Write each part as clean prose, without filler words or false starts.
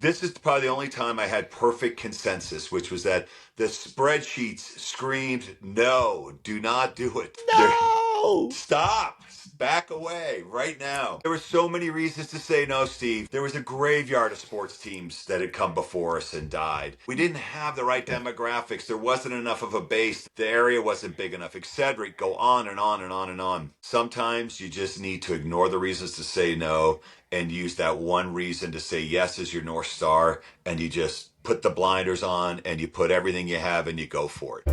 This is probably the only time I had perfect consensus, which was that the spreadsheets screamed, no, do not do it. No! Stop. Back away right now. There were so many reasons to say no, Steve. There was a graveyard of sports teams that had come before us and died. We didn't have the right demographics. There wasn't enough of a base. The area wasn't big enough, etc. Go on and on and on and on. Sometimes you just need to ignore the reasons to say no and use that one reason to say yes as your North Star, and you just put the blinders on and you put everything you have and you go for it.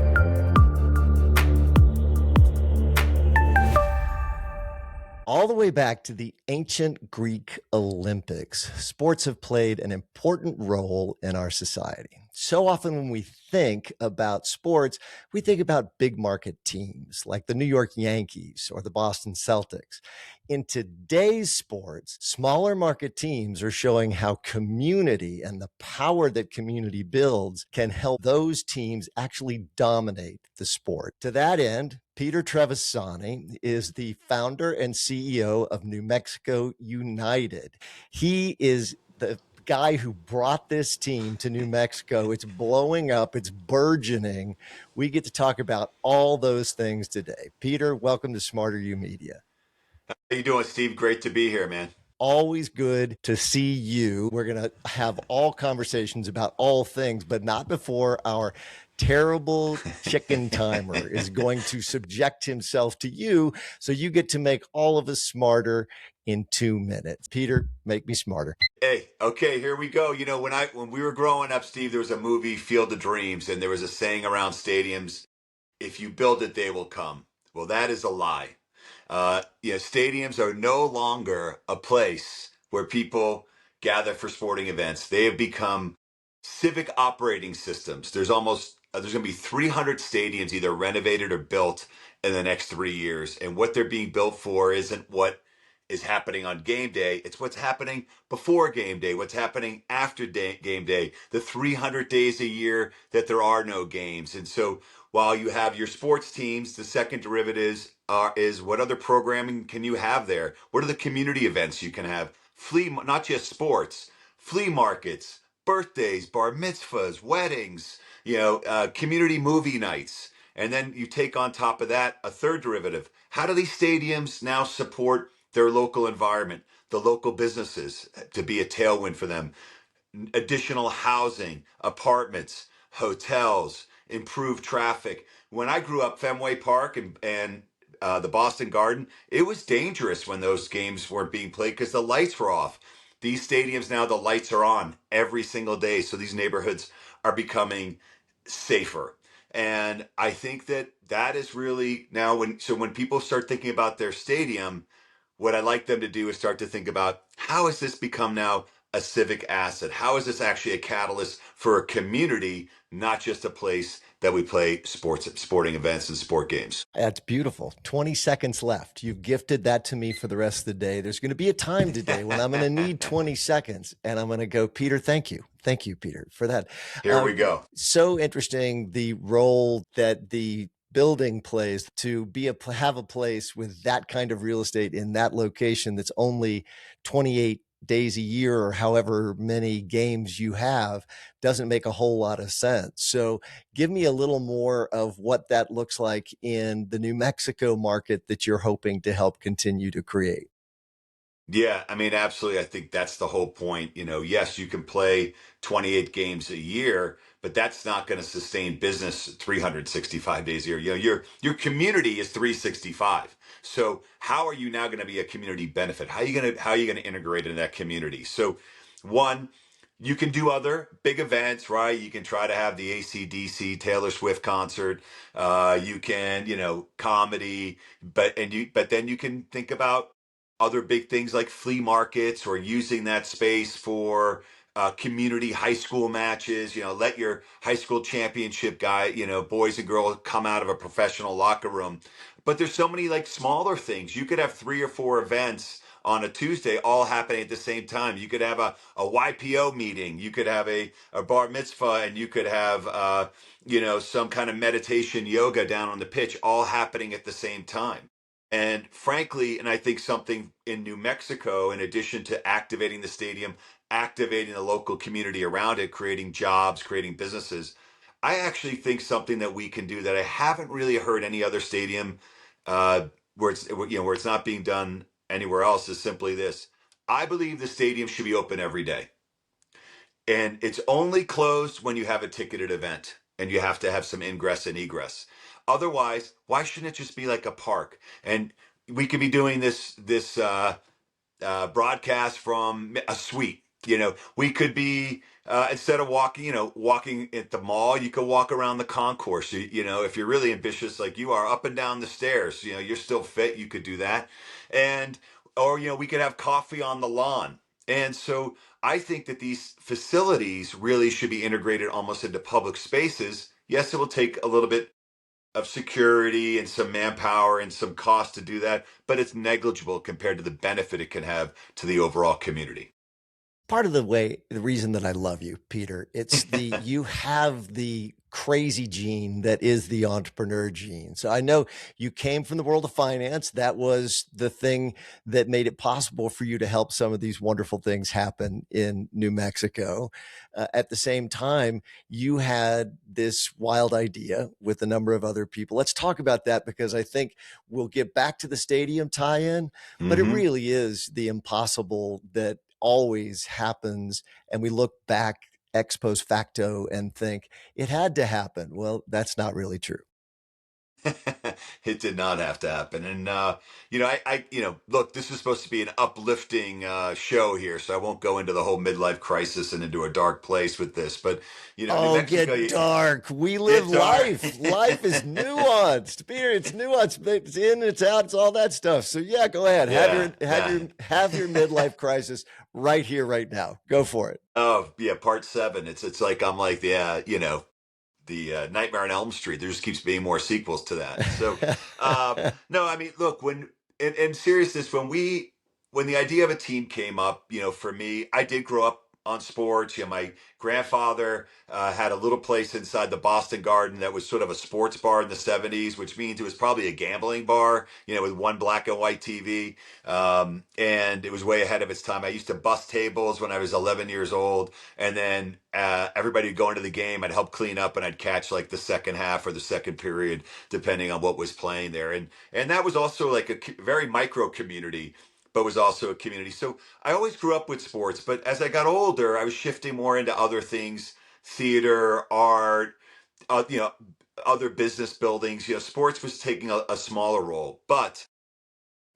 All the way back to the ancient Greek Olympics, sports have played an important role in our society. So often when we think about sports, we think about big market teams like the New York Yankees or the Boston Celtics. In today's sports, smaller market teams are showing how community and the power that community builds can help those teams actually dominate the sport. To that end, Peter Trevissani is the founder and CEO of New Mexico United. He is the guy who brought this team to New Mexico. It's blowing up. It's burgeoning. We get to talk about all those things today. Peter, welcome to SmarterUmedia. How you doing, Steve? Great to be here, man. Always good to see you. We're going to have all conversations about all things, but not before our terrible chicken timer is going to subject himself to you. So you get to make all of us smarter in 2 minutes. Peter, make me smarter. Hey, okay, here we go. You know, when we were growing up, Steve, there was a movie, Field of Dreams, and there was a saying around stadiums, if you build it, they will come. Well, that is a lie. Stadiums are no longer a place where people gather for sporting events. They have become civic operating systems. There's going to be 300 stadiums either renovated or built in the next 3 years. And what they're being built for isn't what is happening on game day. It's what's happening before game day, what's happening after game day, the 300 days a year that there are no games. And so while you have your sports teams, the second derivative is what other programming can you have there? What are the community events you can have? Not just sports, flea markets, birthdays, bar mitzvahs, weddings, community movie nights. And then you take on top of that a third derivative. How do these stadiums now support their local environment, the local businesses, to be a tailwind for them? Additional housing, apartments, hotels, improved traffic. When I grew up, Fenway Park and the Boston Garden, it was dangerous when those games weren't being played because the lights were off. These stadiums now, the lights are on every single day. So these neighborhoods are becoming safer. And I think that is really now when people start thinking about their stadium, what I'd like them to do is start to think about how has this become now a civic asset? How is this actually a catalyst for a community, not just a place that we play sporting events and sport games? That's beautiful. 20 seconds left. You've gifted that to me for the rest of the day. There's going to be a time today when I'm going to need 20 seconds and I'm going to go, Peter, thank you. Thank you, Peter, for that. Here we go. So interesting, the role that the building plays to have a place with that kind of real estate in that location that's only 28 days a year or however many games you have doesn't make a whole lot of sense. So give me a little more of what that looks like in the New Mexico market that you're hoping to help continue to create. Yeah, I mean, absolutely. I think that's the whole point. Yes, you can play 28 games a year, but that's not going to sustain business 365 days a year. Your community is 365. So how are you now going to be a community benefit? How are you going to integrate into that community? So one, you can do other big events, right? You can try to have the AC/DC Taylor Swift concert. You can, comedy, but then you can think about other big things like flea markets or using that space for community high school matches. Let your high school championship guy, boys and girls come out of a professional locker room. But there's so many like smaller things. You could have 3 or 4 events on a Tuesday all happening at the same time. You could have a YPO meeting. You could have a bar mitzvah, and you could have, some kind of meditation yoga down on the pitch all happening at the same time. And frankly, and I think something in New Mexico, in addition to activating the stadium activating the local community around it, creating jobs, creating businesses. I actually think something that we can do that I haven't really heard any other stadium uh, where it's not being done anywhere else is simply this. I believe the stadium should be open every day, and it's only closed when you have a ticketed event and you have to have some ingress and egress. Otherwise, why shouldn't it just be like a park? And we could be doing this broadcast from a suite. We could be instead of walking at the mall, you could walk around the concourse. If you're really ambitious like you are, up and down the stairs. You're still fit. You could do that, and or we could have coffee on the lawn. And so I think that these facilities really should be integrated almost into public spaces. Yes, it will take a little bit of security and some manpower and some cost to do that, but it's negligible compared to the benefit it can have to the overall community. Part of the reason that I love you, Peter, you have the crazy gene that is the entrepreneur gene. So I know you came from the world of finance. That was the thing that made it possible for you to help some of these wonderful things happen in New Mexico. At the same time, you had this wild idea with a number of other people. Let's talk about that, because I think we'll get back to the stadium tie-in, but it Mm-hmm. really is the impossible that always happens. And we look back ex post facto and think it had to happen. Well, that's not really true. It did not have to happen. And look, this is supposed to be an uplifting show here, so I won't go into the whole midlife crisis and into a dark place with this. But New Oh, Mexico, get dark. We live it's our life. Life is nuanced. Peter, it's nuanced. It's in, it's out, it's all that stuff. So yeah, go ahead. yeah. Have your midlife crisis right here, right now. Go for it. Oh yeah, part 7. It's like I'm like, yeah, the Nightmare on Elm Street. There just keeps being more sequels to that. So, no, I mean, look, in seriousness, when the idea of a team came up, for me, I did grow up on sports. My grandfather had a little place inside the Boston Garden that was sort of a sports bar in the '70s, which means it was probably a gambling bar, with one black and white TV, and it was way ahead of its time. I used to bus tables when I was 11 years old, and then everybody would go into the game. I'd help clean up, and I'd catch like the second half or the second period, depending on what was playing there. And that was also like a very micro community, but was also a community. So I always grew up with sports, but as I got older, I was shifting more into other things: theater, art, uh, you know, other business buildings. Sports was taking a smaller role, but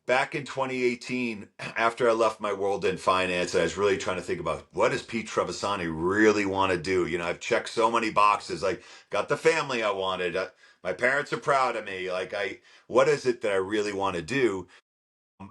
back in 2018, after I left my world in finance, I was really trying to think about what does Pete Trevissani really want to do. I've checked so many boxes, like got the family I wanted. My parents are proud of me. What is it that I really want to do?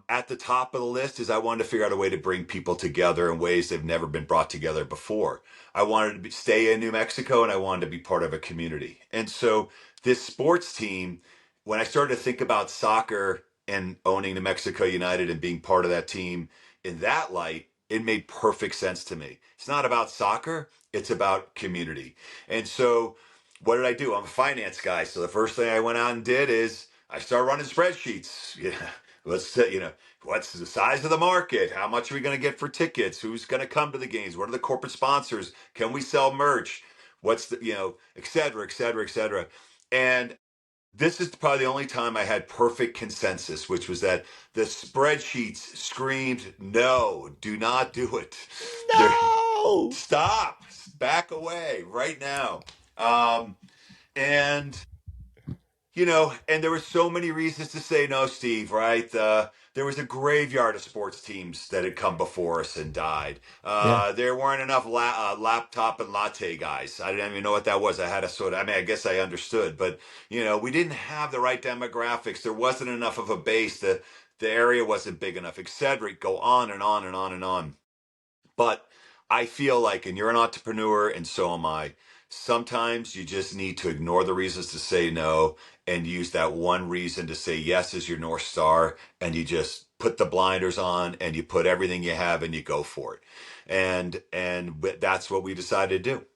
At the top of the list is I wanted to figure out a way to bring people together in ways they've never been brought together before. I wanted to stay in New Mexico, and I wanted to be part of a community. And so this sports team, when I started to think about soccer and owning New Mexico United and being part of that team in that light, it made perfect sense to me. It's not about soccer, it's about community. And so what did I do? I'm a finance guy. So the first thing I went out and did is I started running spreadsheets. What's the size of the market? How much are we going to get for tickets? Who's going to come to the games? What are the corporate sponsors? Can we sell merch? What's et cetera, et cetera, et cetera. And this is probably the only time I had perfect consensus, which was that the spreadsheets screamed, no, do not do it. They're, No. stop, back away right now. And and there were so many reasons to say no, Steve, right? There was a graveyard of sports teams that had come before us and died. Yeah. There weren't enough laptop and latte guys. I didn't even know what that was. I had a sort of, I mean, I guess I understood, but, we didn't have the right demographics. There wasn't enough of a base. The area wasn't big enough, et cetera. Go on and on and on and on. But I feel like, and you're an entrepreneur, and so am I, sometimes you just need to ignore the reasons to say no and use that one reason to say yes as your North Star. And you just put the blinders on and you put everything you have and you go for it. And that's what we decided to do.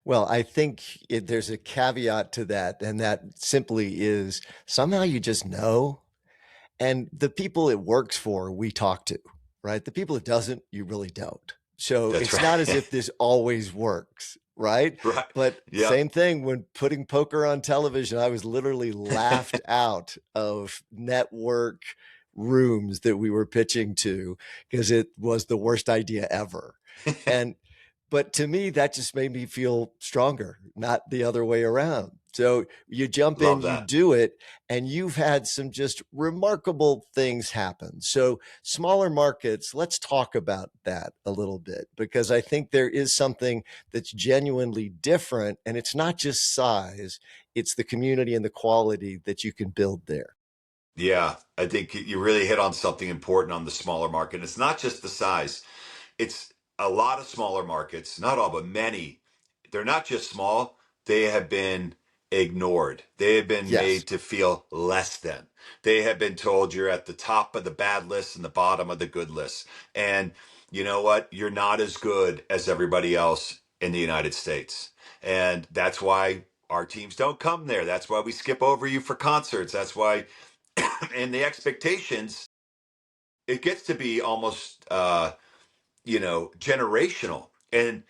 Well, I think there's a caveat to that, and that simply is somehow you just know. And the people it works for, we talk to, right? The people it doesn't, you really don't. So That's it's not as right. if this always works, right? Right. But Yeah. same thing when putting poker on television, I was literally laughed out of network rooms that we were pitching to because it was the worst idea ever. And but to me, that just made me feel stronger, not the other way around. So you jump in, Love you that. do it, and you've had some just remarkable things happen. So smaller markets, let's talk about that a little bit, because I think there is something that's genuinely different, and it's not just size, it's the community and the quality that you can build there. Yeah, I think you really hit on something important on the smaller market. It's not just the size. It's a lot of smaller markets, not all, but many. They're not just small, they have been ignored. They have been Yes. made to feel less than. They have been told you're at the top of the bad list and the bottom of the good list. And you know what? You're not as good as everybody else in the United States. And that's why our teams don't come there. That's why we skip over you for concerts. That's why, and the expectations, it gets to be almost generational, and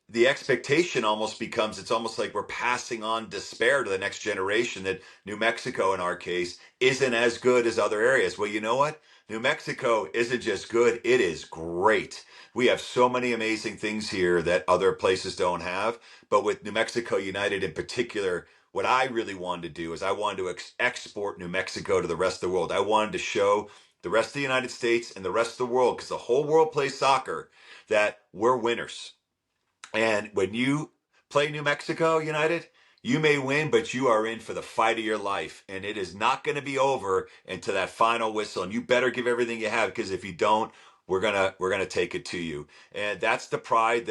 the expectation almost becomes, it's almost like we're passing on despair to the next generation, that New Mexico in our case isn't as good as other areas. Well, you know what? New Mexico isn't just good, it is great. We have so many amazing things here that other places don't have. But with New Mexico United in particular, what I really wanted to do is I wanted to export New Mexico to the rest of the world. I wanted to show the rest of the United States and the rest of the world, because the whole world plays soccer, that we're winners. And when you play New Mexico United, you may win, but you are in for the fight of your life. And it is not going to be over until that final whistle. And you better give everything you have, because if you don't, we're gonna take it to you. And that's the pride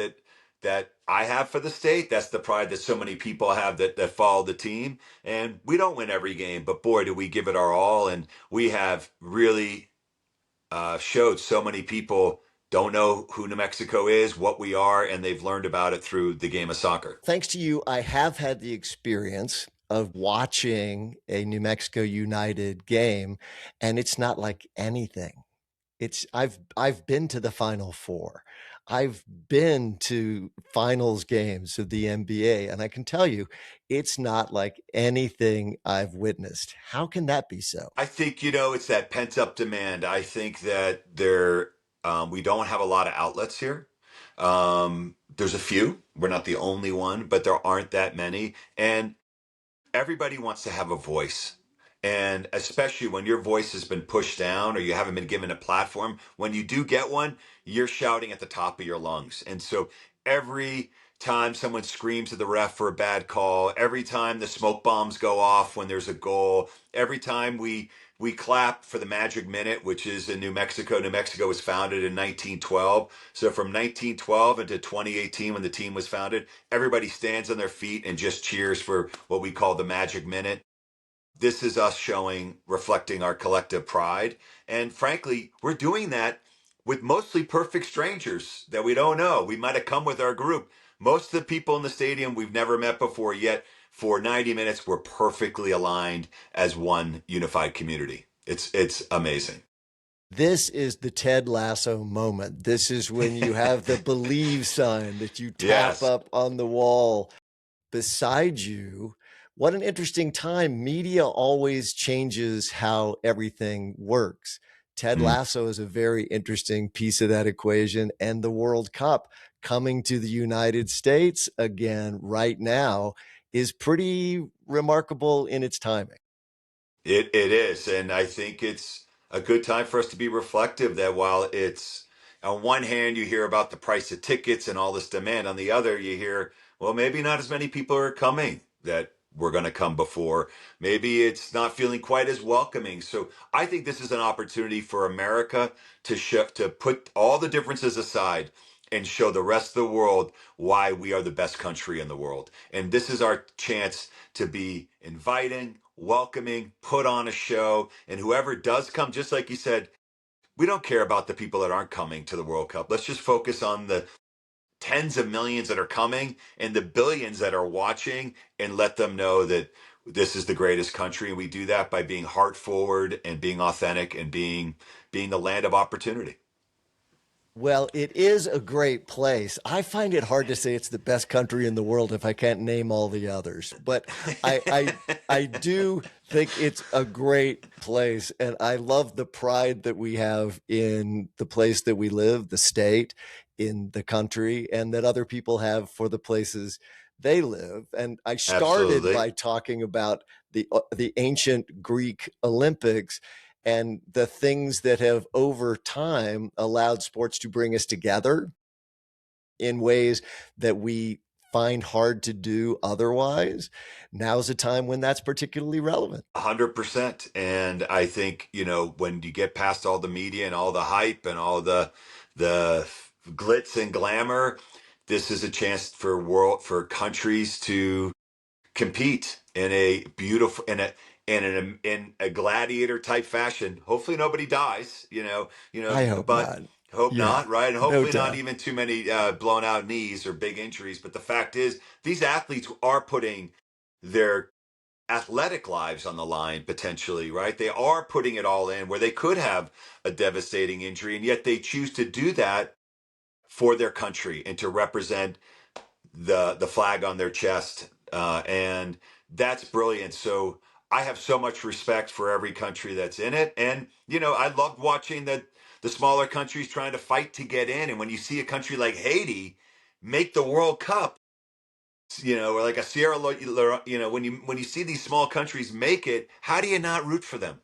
that I have for the state. That's the pride that so many people have that follow the team. And we don't win every game, but boy, do we give it our all. And we have really showed so many people don't know who New Mexico is, what we are, and they've learned about it through the game of soccer. Thanks to you, I have had the experience of watching a New Mexico United game, and it's not like anything. It's I've been to the Final Four. I've been to finals games of the NBA, and I can tell you, it's not like anything I've witnessed. How can that be so? I think, it's that pent up demand. I think that we don't have a lot of outlets here. There's a few. We're not the only one, but there aren't that many. And everybody wants to have a voice. And especially when your voice has been pushed down or you haven't been given a platform, when you do get one, you're shouting at the top of your lungs. And so every time someone screams at the ref for a bad call, every time the smoke bombs go off when there's a goal, every time we clap for the Magic Minute, which is in New Mexico. New Mexico was founded in 1912. So from 1912 into 2018, when the team was founded, everybody stands on their feet and just cheers for what we call the Magic Minute. This is us showing, reflecting our collective pride. And frankly, we're doing that with mostly perfect strangers that we don't know. We might have come with our group. Most of the people in the stadium we've never met before, yet for 90 minutes we're perfectly aligned as one unified community. It's amazing. This is the Ted Lasso moment. This is when you have the believe sign that you tap Yes. up on the wall beside you. What an interesting time. Media always changes how everything works. Ted Mm. Lasso is a very interesting piece of that equation, and the World Cup coming to the United States again right now is pretty remarkable in its timing. It is, and I think it's a good time for us to be reflective that while it's, on one hand you hear about the price of tickets and all this demand, on the other you hear, well, maybe not as many people are coming that were going to come before. Maybe it's not feeling quite as welcoming. So I think this is an opportunity for America to put all the differences aside and show the rest of the world why we are the best country in the world. And this is our chance to be inviting, welcoming, put on a show. And whoever does come, just like you said, we don't care about the people that aren't coming to the World Cup. Let's just focus on the tens of millions that are coming and the billions that are watching, and let them know that this is the greatest country. And we do that by being heart forward and being authentic and being the land of opportunity. Well, it is a great place. I find it hard to say it's the best country in the world if I can't name all the others, but I I I do think it's a great place, and I love the pride that we have in the place that we live, the state, in the country, and that other people have for the places they live. And I started Absolutely. by talking about the ancient Greek Olympics and the things that have over time allowed sports to bring us together in ways that we find hard to do otherwise. Now's a time when that's particularly relevant. 100%. And I think, when you get past all the media and all the hype and all the glitz and glamour, this is a chance for countries to compete in a beautiful in a gladiator type fashion. Hopefully nobody dies, I hope but not. hope Yeah, not, right? And no hopefully not doubt. even too many blown out knees or big injuries. But the fact is, these athletes are putting their athletic lives on the line potentially, right? They are putting it all in where they could have a devastating injury, and yet they choose to do that for their country and to represent the flag on their chest, and that's brilliant. So I have so much respect for every country that's in it, and I loved watching the smaller countries trying to fight to get in. And when you see a country like Haiti make the World Cup, or like a Sierra Leone, when you see these small countries make it, how do you not root for them?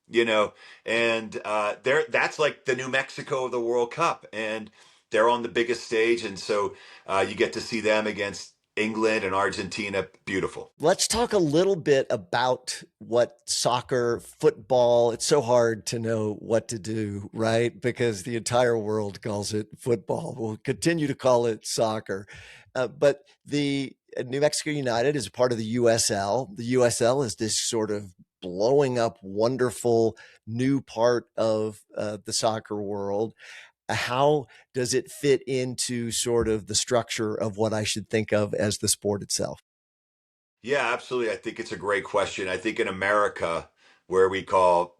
you know, and that's like the New Mexico of the World Cup, and they're on the biggest stage, and so you get to see them against England and Argentina. Beautiful. Let's talk a little bit about what soccer, football, it's so hard to know what to do, right? Because the entire world calls it football. We'll continue to call it soccer. But the New Mexico United is a part of the USL. The USL is this sort of blowing up, wonderful new part of the soccer world. How does it fit into sort of the structure of what I should think of as the sport itself? Yeah, absolutely. I think it's a great question. I think in America, where we call,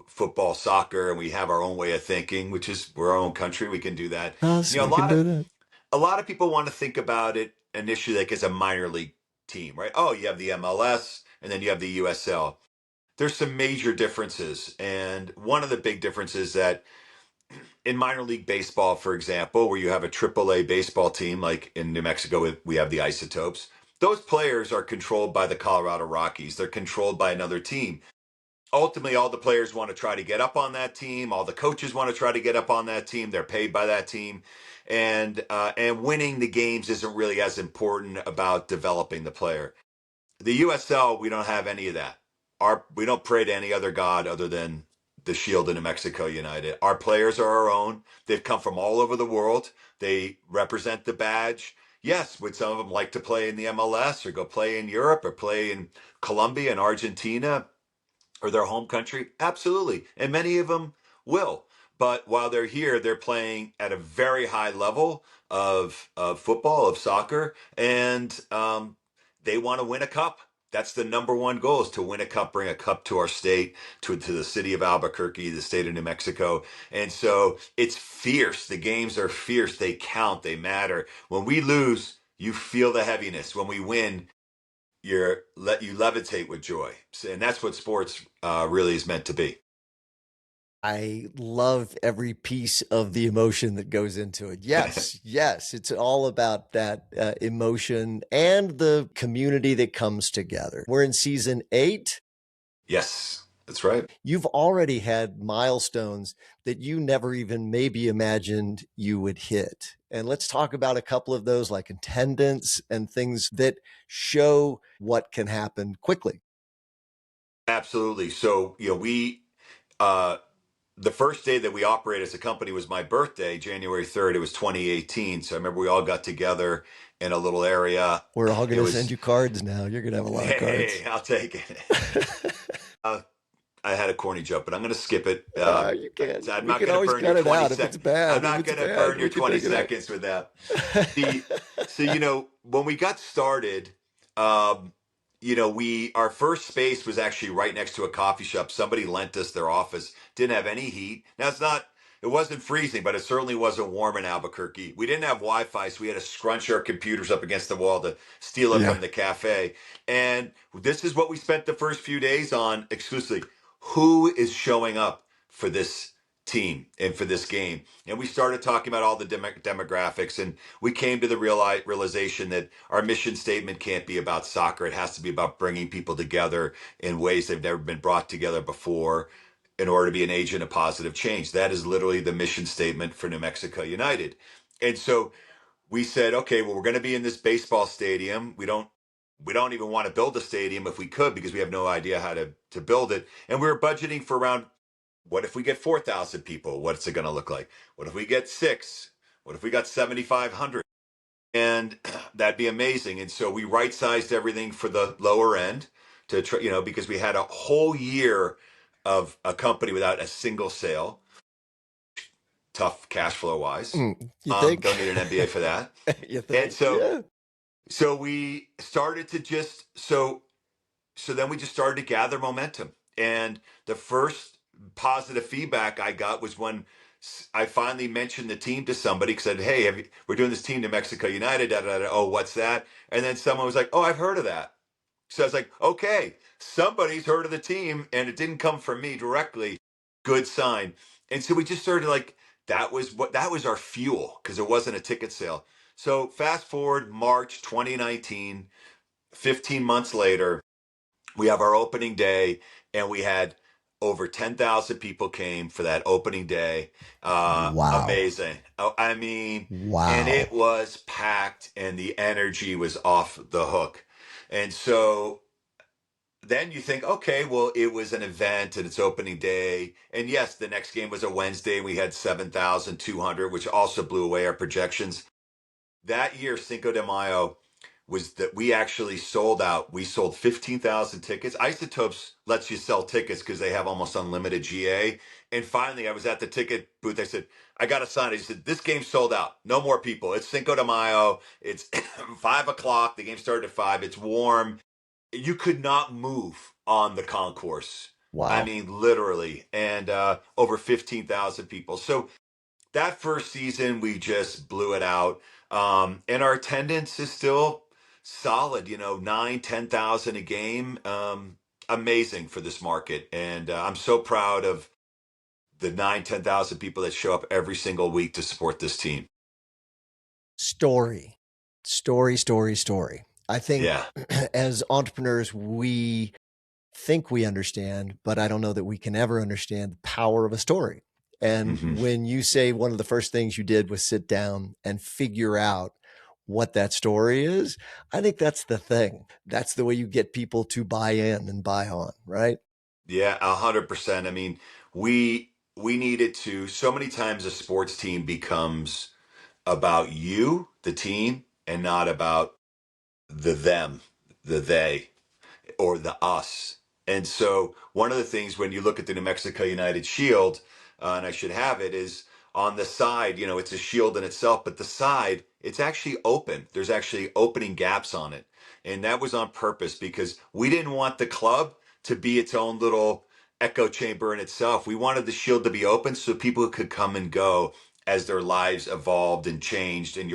football soccer, and we have our own way of thinking, which is we're our own country, we can do that. Us, A we can lot of do that. a lot of people want to think about it initially like as a minor league team, right? Oh, you have the MLS and then you have the USL. There's some major differences, and one of the big differences that in minor league baseball, for example, where you have a AAA baseball team, like in New Mexico, we have the Isotopes. Those players are controlled by the Colorado Rockies. They're controlled by another team. Ultimately, all the players want to try to get up on that team. All the coaches want to try to get up on that team. They're paid by that team, and winning the games isn't really as important about developing the player. The USL, we don't have any of that. We don't pray to any other god other than the Shield of New Mexico United. Our players are our own. They've come from all over the world. They represent the badge. Yes, would some of them like to play in the MLS or go play in Europe or play in Colombia and Argentina or their home country? Absolutely. And many of them will. But while they're here, they're playing at a very high level of football, of soccer, and they want to win a cup. That's the number one goal, is to win a cup, bring a cup to our state, to the city of Albuquerque, the state of New Mexico. And so it's fierce. The games are fierce. They count. They matter. When we lose, you feel the heaviness. When we win, you levitate with joy, and that's what sports really is meant to be. I love every piece of the emotion that goes into it. Yes, yes, it's all about that emotion and the community that comes together. We're in season 8. Yes, that's right. You've already had milestones that you never even maybe imagined you would hit. And let's talk about a couple of those, like attendance and things that show what can happen quickly. Absolutely. So we uh, the first day that we operated as a company was my birthday, January 3rd. It was 2018. So I remember we all got together in a little area. We're all going It to send was, you cards now. You're going to have a lot of hey, cards. I'll take it. uh, I had a corny joke, but I'm going to skip it. You can. I'm We not can going to always burn your cut it 20 out if it's sec. I'm bad. If not it's going to bad, burn your we can 20 take it out. seconds with that. The so when we got started, um, we our first space was actually right next to a coffee shop. Somebody lent us their office. Didn't have any heat. Now it's not it wasn't freezing, but it certainly wasn't warm in Albuquerque. We didn't have Wi-Fi, so we had to scrunch our computers up against the wall to steal it Yeah. from the cafe. And this is what we spent the first few days on exclusively. Who is showing up for this team and for this game? And we started talking about all the demographics, and we came to the realization that our mission statement can't be about soccer. It has to be about bringing people together in ways they've never been brought together before in order to be an agent of positive change. That is literally the mission statement for New Mexico United. And so we said, okay, well, we're going to be in this baseball stadium. We don't even want to build a stadium if we could, because we have no idea how to build it. And we were budgeting for around, what if we get 4,000 people? What's it going to look like? What if we get 6? What if we got 7,500? And that'd be amazing. And so we right sized everything for the lower end to try, because we had a whole year of a company without a single sale. Tough cash flow wise. You think? Don't need an MBA for that. You And think? so, Yeah. so we started to so then we just started to gather momentum. And the first positive feedback I got was when I finally mentioned the team to somebody, said, hey, we're doing this team to Mexico United. Da, da, da. Oh, what's that? And then someone was like, oh, I've heard of that. So I was like, okay, somebody's heard of the team, and it didn't come from me directly. Good sign. And so we just started that was our fuel, because it wasn't a ticket sale. So fast forward March 2019, 15 months later, we have our opening day, and we had over 10,000 people came for that opening day. Wow. Amazing. Oh, I mean, and Wow. it was packed, and the energy was off the hook. And so then you think, okay, well, it was an event and it's opening day. And yes, the next game was a Wednesday. We had 7,200, which also blew away our projections. That year, Cinco de Mayo, was that we actually sold out. We sold 15,000 tickets. Isotopes lets you sell tickets because they have almost unlimited GA. And finally, I was at the ticket booth. I said, I got a sign. He said, this game's sold out. No more people. It's Cinco de Mayo. It's 5 o'clock. The game started at 5. It's warm. You could not move on the concourse. I Wow. mean, literally. And over 15,000 people. So that first season, we just blew it out. And our attendance is still solid, 9, 10,000 a game. Amazing for this market. And I'm so proud of the 9, 10,000 people that show up every single week to support this team. Story. I think Yeah. as entrepreneurs, we think we understand, but I don't know that we can ever understand the power of a story. And Hmm. when you say one of the first things you did was sit down and figure out what that story is, I think that's the thing. That's the way you get people to buy in and buy on, right? Yeah, 100%. I mean, we needed to, so many times a sports team becomes about you, the team, and not about the them, the they, or the us. And so one of the things when you look at the New Mexico United Shield, and I should have it, is on the side, it's a shield in itself, but the side, it's actually open. There's actually opening gaps on it. And that was on purpose because we didn't want the club to be its own little echo chamber in itself. We wanted the shield to be open so people could come and go as their lives evolved and changed. And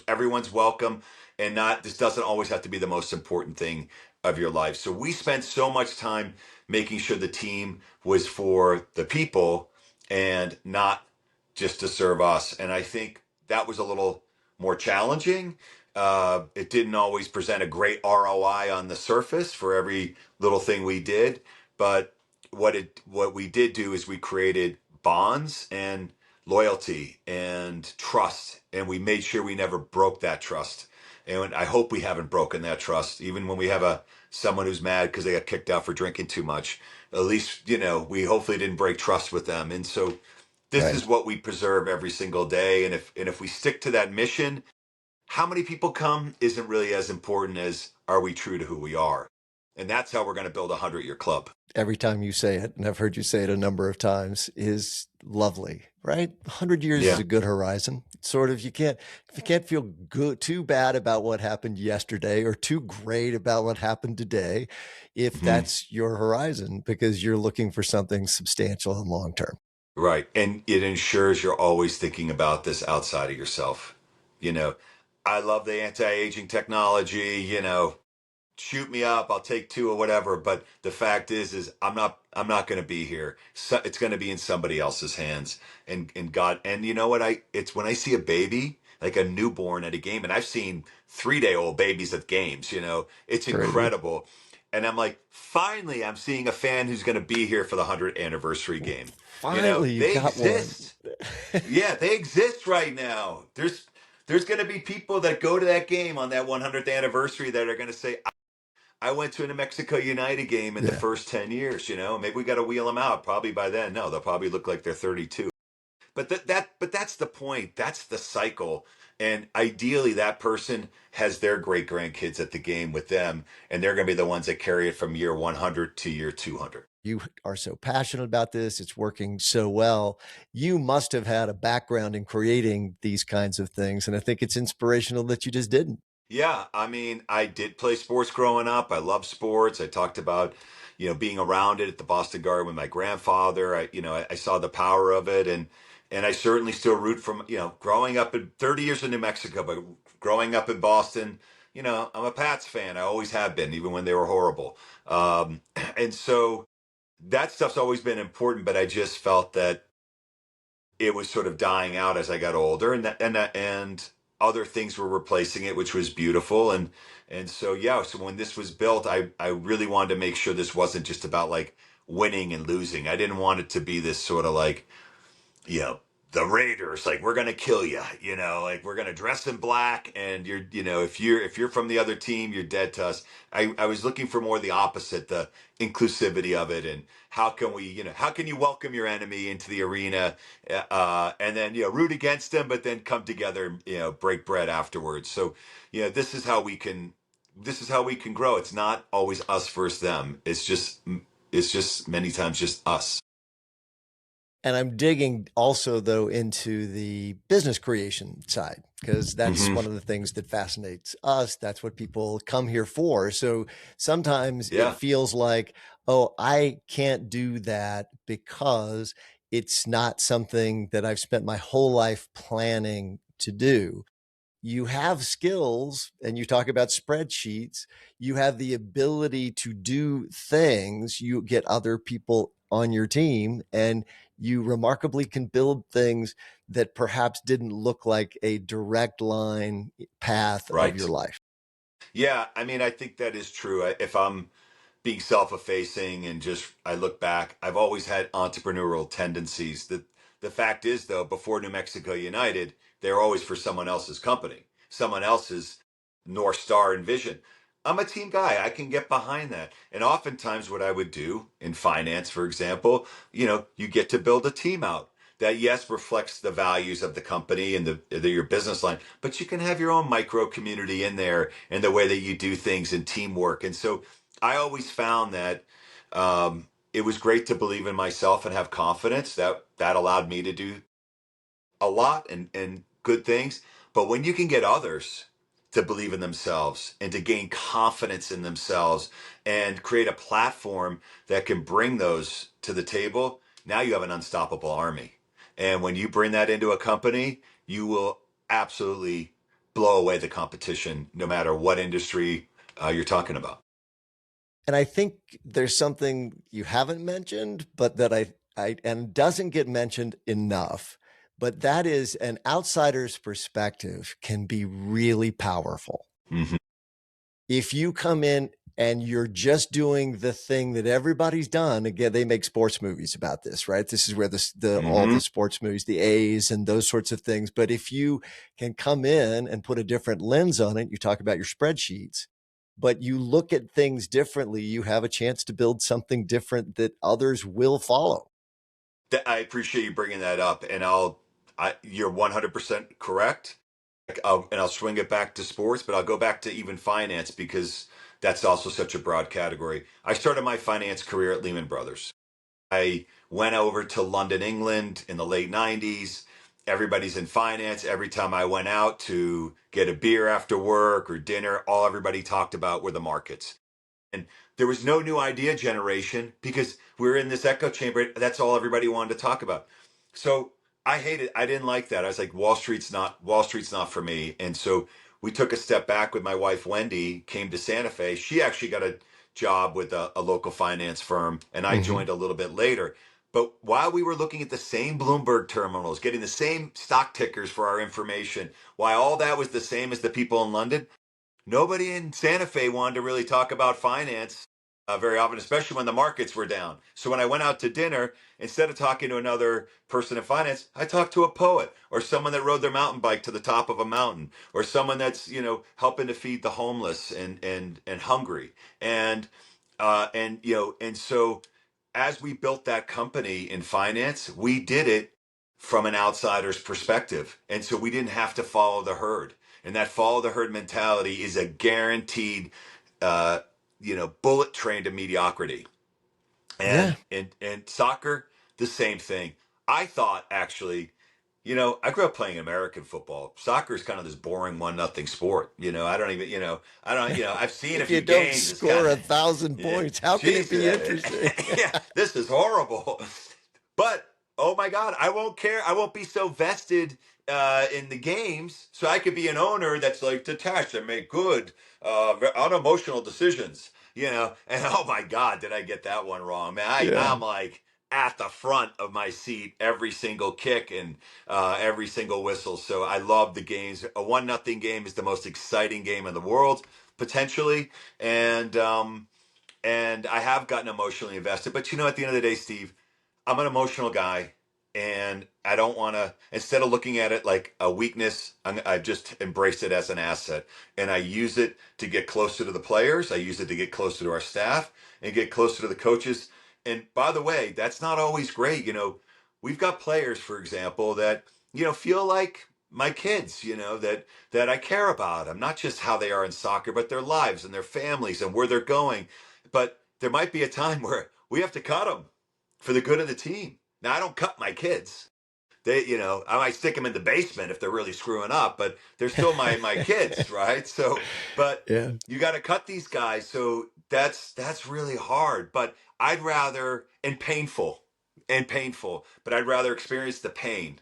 everyone's welcome. And this doesn't always have to be the most important thing of your life. So we spent so much time making sure the team was for the people and not just to serve us. And I think that was a little more challenging. It didn't always present a great ROI on the surface for every little thing we did, but what we did do is we created bonds and loyalty and trust, and we made sure we never broke that trust. And I hope we haven't broken that trust, even when we have someone who's mad because they got kicked out for drinking too much. At least, we hopefully didn't break trust with them. And so this Right. is what we preserve every single day. And if we stick to that mission, how many people come isn't really as important as are we true to who we are. And that's how we're going to build a 100-year club. Every time you say it, and I've heard you say it a number of times, is lovely, right? 100 years is Yeah. a good horizon. Sort of, if you can't feel good, too bad about what happened yesterday or too great about what happened today, if Mhm. that's your horizon, because you're looking for something substantial and long term. Right. And it ensures you're always thinking about this outside of yourself. You know, I love the anti-aging technology, shoot me up, I'll take two or whatever, but the fact is I'm not going to be here. So it's going to be in somebody else's hands. And God, and you know what, it's when I see a baby, like a newborn at a game, and I've seen 3-day old babies at games, it's Crazy. incredible. And I'm like, finally, I'm seeing a fan who's going to be here for the 100th anniversary game. Finally, you They got one. exist. Yeah, they exist right now. There's going to be people that go to that game on that 100th anniversary that are going to say, I went to a New Mexico United game in the Yeah. first 10 years, maybe we got to wheel them out. Probably by then. No, they'll probably look like they're 32. But that's the point. That's the cycle. And ideally that person has their great grandkids at the game with them, and they're going to be the ones that carry it from year 100 to year 200. You are so passionate about this. It's working so well. You must have had a background in creating these kinds of things. And I think it's inspirational that you just didn't. Yeah, I mean, I did play sports growing up. I love sports. I talked about, being around it at the Boston Garden with my grandfather. I saw the power of it, and I certainly still root from, growing up in 30 years in New Mexico, but growing up in Boston, I'm a Pats fan. I always have been, even when they were horrible. And so that stuff's always been important, but I just felt that it was sort of dying out as I got older, and other things were replacing it, which was beautiful. And so yeah, so when this was built, I really wanted to make sure this wasn't just about like winning and losing. I didn't want it to be this sort of like, you know, the Raiders, like we're gonna kill you, like we're gonna dress in black, and if you're from the other team, you're dead to us. I was looking for more the opposite, the inclusivity of it, and how can you welcome your enemy into the arena, and then root against them, but then come together and break bread afterwards. So this is how we can grow. It's not always us versus them. It's just many times just us. And I'm digging also, though, into the business creation side, because that's Hmm. one of the things that fascinates us. That's what people come here for. So sometimes it Yeah. feels like, oh, I can't do that because it's not something that I've spent my whole life planning to do. You have skills, and you talk about spreadsheets. You have the ability to do things. You get other people on your team, and you remarkably can build things that perhaps didn't look like a direct line path of your Right. life. Yeah, I mean, I think that is true. If I'm being self-effacing and just I look back, I've always had entrepreneurial tendencies. The fact is, though, before New Mexico United, they're always for someone else's company, someone else's North Star and vision. I'm a team guy. I can get behind that. And oftentimes, what I would do in finance, for example, you get to build a team out that, yes, reflects the values of the company and your business line, but you can have your own micro community in there and the way that you do things and teamwork. And so I always found that it was great to believe in myself and have confidence. That allowed me to do a lot and good things. But when you can get others to believe in themselves and to gain confidence in themselves and create a platform that can bring those to the table, now you have an unstoppable army. And when you bring that into a company, you will absolutely blow away the competition, no matter what industry you're talking about. And I think there's something you haven't mentioned, but that I and doesn't get mentioned enough, but that is an outsider's perspective can be really powerful. Hmm. If you come in and you're just doing the thing that everybody's done, again, they make sports movies about this, right? This is where the all Hmm. the sports movies, the A's and those sorts of things. But if you can come in and put a different lens on it, you talk about your spreadsheets, but you look at things differently, you have a chance to build something different that others will follow. I appreciate you bringing that up, and you're 100% correct. And I'll swing it back to sports, but I'll go back to even finance because that's also such a broad category. I started my finance career at Lehman Brothers. I went over to London, England in the late 90s. Everybody's in finance. Every time I went out to get a beer after work or dinner, all everybody talked about were the markets. And there was no new idea generation because we were in this echo chamber. That's all everybody wanted to talk about. So I hated. I didn't like that. I was like, Wall Street's not for me. And so we took a step back with my wife Wendy. Came to Santa Fe. She actually got a job with a local finance firm, and I Hmm. joined a little bit later. But while we were looking at the same Bloomberg terminals, getting the same stock tickers for our information, while all that was the same as the people in London, nobody in Santa Fe wanted to really talk about finance very often, especially when the markets were down. So when I went out to dinner, instead of talking to another person in finance, I talked to a poet or someone that rode their mountain bike to the top of a mountain or someone that's, helping to feed the homeless and hungry. And so as we built that company in finance, we did it from an outsider's perspective. And so we didn't have to follow the herd. And that follow the herd mentality is a guaranteed, uh, bullet train to mediocrity. Yeah. And soccer, the same thing. I thought actually, I grew up playing American football. Soccer is kind of this boring 1-0 sport. I don't even, I've seen a If you few don't games. It's kind score of, 1,000 points, how can it be Jesus, interesting? yeah, this is horrible. But oh my God, I won't care. I won't be so vested in the games, so I could be an owner that's like detached and make good, unemotional decisions. And oh my God, did I get that one wrong, man? Yeah. I'm like at the front of my seat every single kick and every single whistle. So I love the games. A 1-0 game is the most exciting game in the world, potentially, and I have gotten emotionally invested. But at the end of the day, Steve, I'm an emotional guy, and I don't want to. Instead of looking at it like a weakness, I've just embraced it as an asset, and I use it to get closer to the players. I use it to get closer to our staff and get closer to the coaches. And by the way, that's not always great. We've got players, for example, that feel like my kids. That I care about them, not just how they are in soccer, but their lives and their families and where they're going. But there might be a time where we have to cut them for the good of the team. Now, I don't cut my kids. I might stick them in the basement if they're really screwing up, but they're still my kids, right? So, but Yeah. you got to cut these guys. So that's really hard. But I'd rather and painful, but I'd rather experience the pain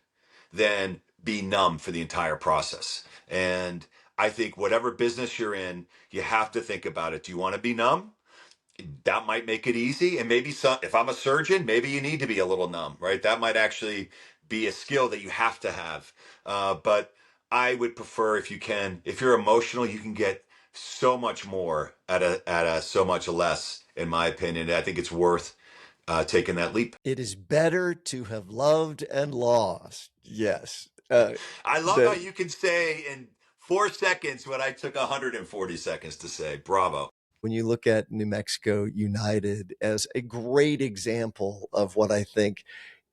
than be numb for the entire process. And I think whatever business you're in, you have to think about it. Do you want to be numb? That might make it easy. And maybe if I'm a surgeon, maybe you need to be a little numb, right? That might actually be a skill that you have to have. But I would prefer, if you can, if you're emotional, you can get so much more at a so much less, in my opinion. I think it's worth taking that leap. It is better to have loved and lost. Yes. I love how The you can say in 4 seconds what I took 140 seconds to say. Bravo. When you look at New Mexico United as a great example of what I think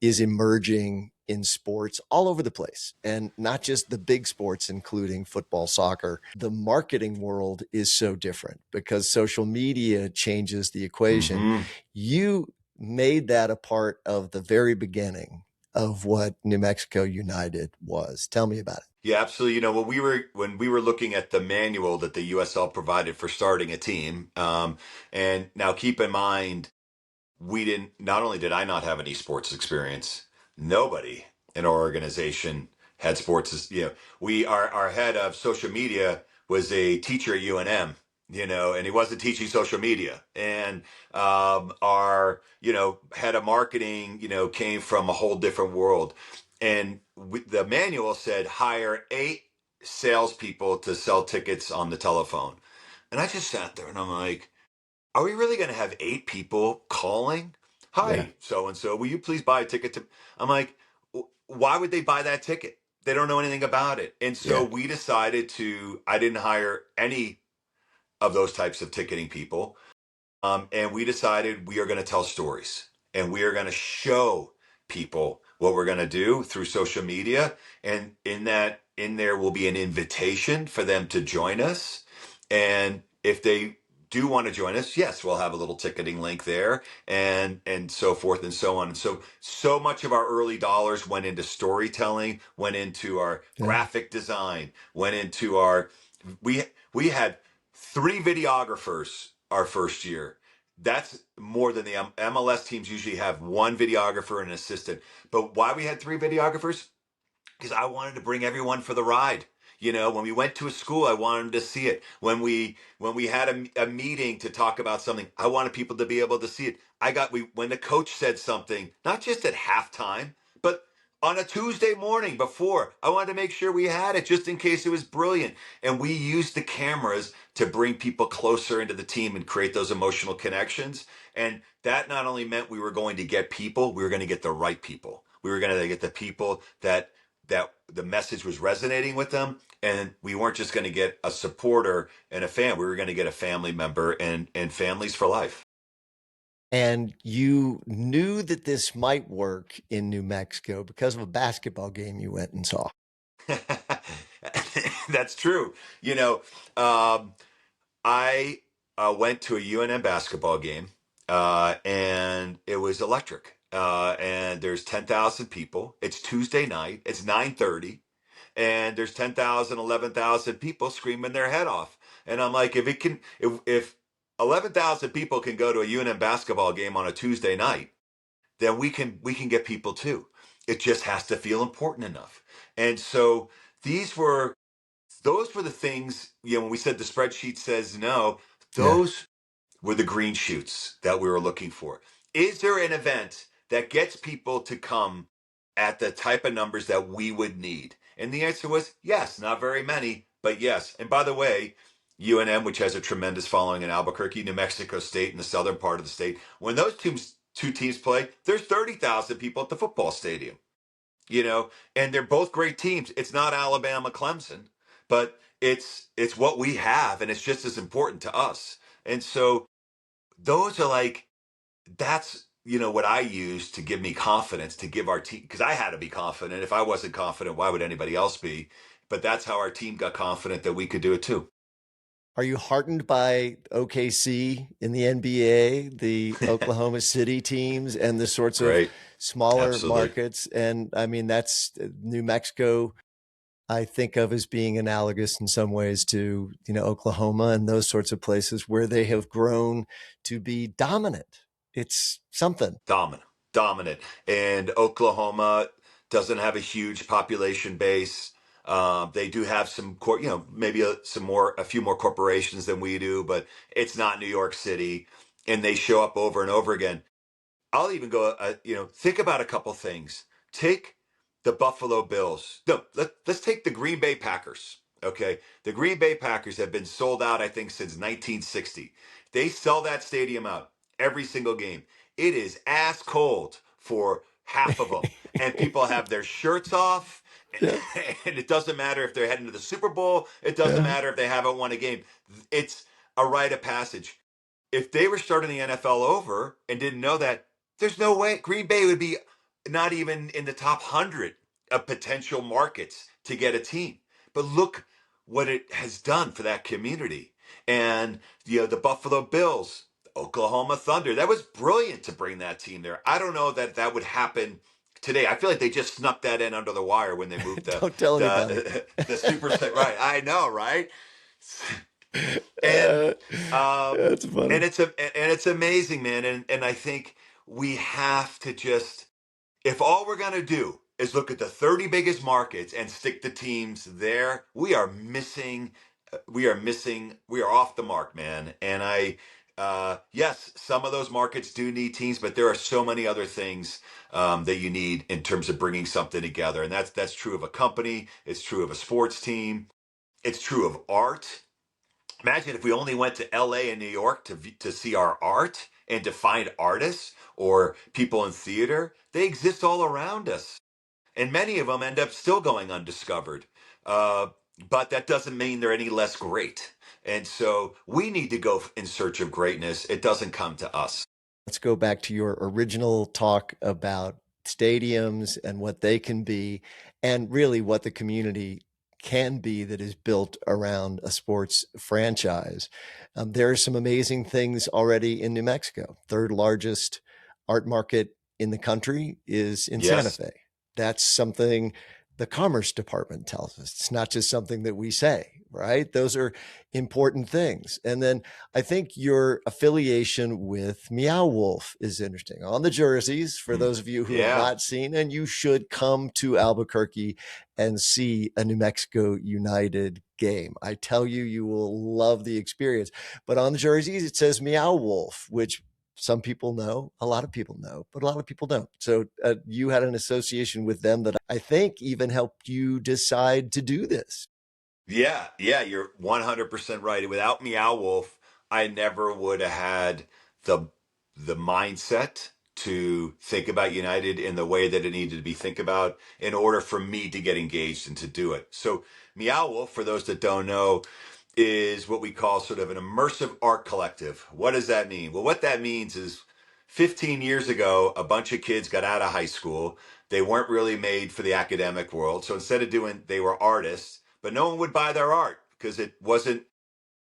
is emerging in sports all over the place, and not just the big sports, including football, soccer. The marketing world is so different because social media changes the equation. Hmm. You made that a part of the very beginning of what New Mexico United was. Tell me about it. Yeah, absolutely. When we were looking at the manual that the USL provided for starting a team, and now keep in mind, we didn't. Not only did I not have any sports experience, nobody in our organization had sports. Our head of social media was a teacher at UNM. And he wasn't teaching social media. And our head of marketing came from a whole different world. And the manual said hire 8 salespeople to sell tickets on the telephone. And I just sat there and I'm like, are we really going to have 8 people calling? Yeah. Hi, so and so, will you please buy a ticket to? I'm like, why would they buy that ticket? They don't know anything about it. And so Yeah. we decided I didn't hire any of those types of ticketing people. And we decided we are going to tell stories and we are going to show people what we're going to do through social media. And in there will be an invitation for them to join us. And if they do want to join us, yes, we'll have a little ticketing link there and so forth and so on. And so much of our early dollars went into storytelling, went into our Yeah. graphic design, went into our we had 3 videographers our first year. That's more than the MLS teams usually have one videographer and an assistant. But why we had three videographers? Because I wanted to bring everyone for the ride. You know, when we went to a school, I wanted them to see it. When we had a meeting to talk about something, I wanted people to be able to see it. When the coach said something, not just at halftime, but on a Tuesday morning before, I wanted to make sure we had it just in case it was brilliant. And we used the cameras to bring people closer into the team and create those emotional connections. And that not only meant we were going to get people, we were going to get the right people. We were going to get the people that the message was resonating with them, and we weren't just going to get a supporter and a fan. We were going to get a family member and families for life. And you knew that this might work in New Mexico because of a basketball game you went and saw. That's true. You know, I went to a UNM basketball game, and it was electric. And there's 10,000 people. It's Tuesday night. It's 9:30, and there's 10,000, 11,000 people screaming their head off. And I'm like, if 11,000 people can go to a UNM basketball game on a Tuesday night, then we can get people too. It just has to feel important enough. And so these were those were the things, when we said the spreadsheet says no, Yeah. those were the green shoots that we were looking for. Is there an event that gets people to come at the type of numbers that we would need? And the answer was yes, not very many, but yes. And by the way, UNM, which has a tremendous following in Albuquerque, New Mexico State, in the southern part of the state, when those two teams play, there's 30,000 people at the football stadium, and they're both great teams. It's not Alabama, Clemson, but it's what we have, and it's just as important to us. And so those are like, that's what I use to give me confidence, to give our team, because I had to be confident. If I wasn't confident, why would anybody else be? But that's how our team got confident that we could do it too. Are you heartened by OKC in the NBA, the Oklahoma City teams, and the sorts of Right. smaller Absolutely. markets? And I mean, that's New Mexico, I think of as being analogous in some ways to, Oklahoma and those sorts of places where they have grown to be dominant. It's something. Dominant. And Oklahoma doesn't have a huge population base. They do have some, maybe a few more corporations than we do, but it's not New York City, and they show up over and over again. I'll even go, think about a couple things. Take the Buffalo Bills. No, let's take the Green Bay Packers. Okay. The Green Bay Packers have been sold out, I think, since 1960. They sell that stadium out every single game. It is ass cold for half of them. And people have their shirts off. Yeah. And it doesn't matter if they're heading to the Super Bowl. It doesn't matter if they haven't won a game. It's a rite of passage. If they were starting the NFL over and didn't know that, there's no way Green Bay would be not even in the top 100 of potential markets to get a team. But look what it has done for that community. And the Buffalo Bills, Oklahoma Thunder, that was brilliant to bring that team there. I don't know that would happen today. I feel like they just snuck that in under the wire when they moved Don't tell anybody. the super set. Right. I know, right? And That's funny. and it's amazing, man. And I think we have to just, if all we're gonna do is look at the 30 biggest markets and stick the teams there, we are off the mark, man. And yes, some of those markets do need teams, but there are so many other things that you need in terms of bringing something together. And that's true of a company. It's true of a sports team. It's true of art. Imagine if we only went to LA and New York to see our art and to find artists or people in theater. They exist all around us, and many of them end up still going undiscovered. Uh, but that doesn't mean they're any less great. And so we need to go in search of greatness. It doesn't come to us. Let's go back to your original talk about stadiums and what they can be, and really what the community can be that is built around a sports franchise. There are some amazing things already in New Mexico. Third largest art market in the country is in Santa Yes. Fe. That's something the Commerce Department tells us. It's not just something that we say, right? Those are important things. And then I think your affiliation with Meow Wolf is interesting. On the jerseys, for those of you who have Yeah. not seen, and you should come to Albuquerque and see a New Mexico United game. I tell you, you will love the experience. But on the jerseys, it says Meow Wolf, which some people know, a lot of people know, but a lot of people don't. So you had an association with them that I think even helped you decide to do this. Yeah, yeah, you're 100% right. Without Meow Wolf, I never would have had the the mindset to think about United in the way that it needed to be think about in order for me to get engaged and to do it. So Meow Wolf, for those that don't know, is what we call sort of an immersive art collective. What does that mean? Well, what that means is 15 years ago, a bunch of kids got out of high school. They weren't really made for the academic world. So instead of doing, they were artists, but no one would buy their art because it wasn't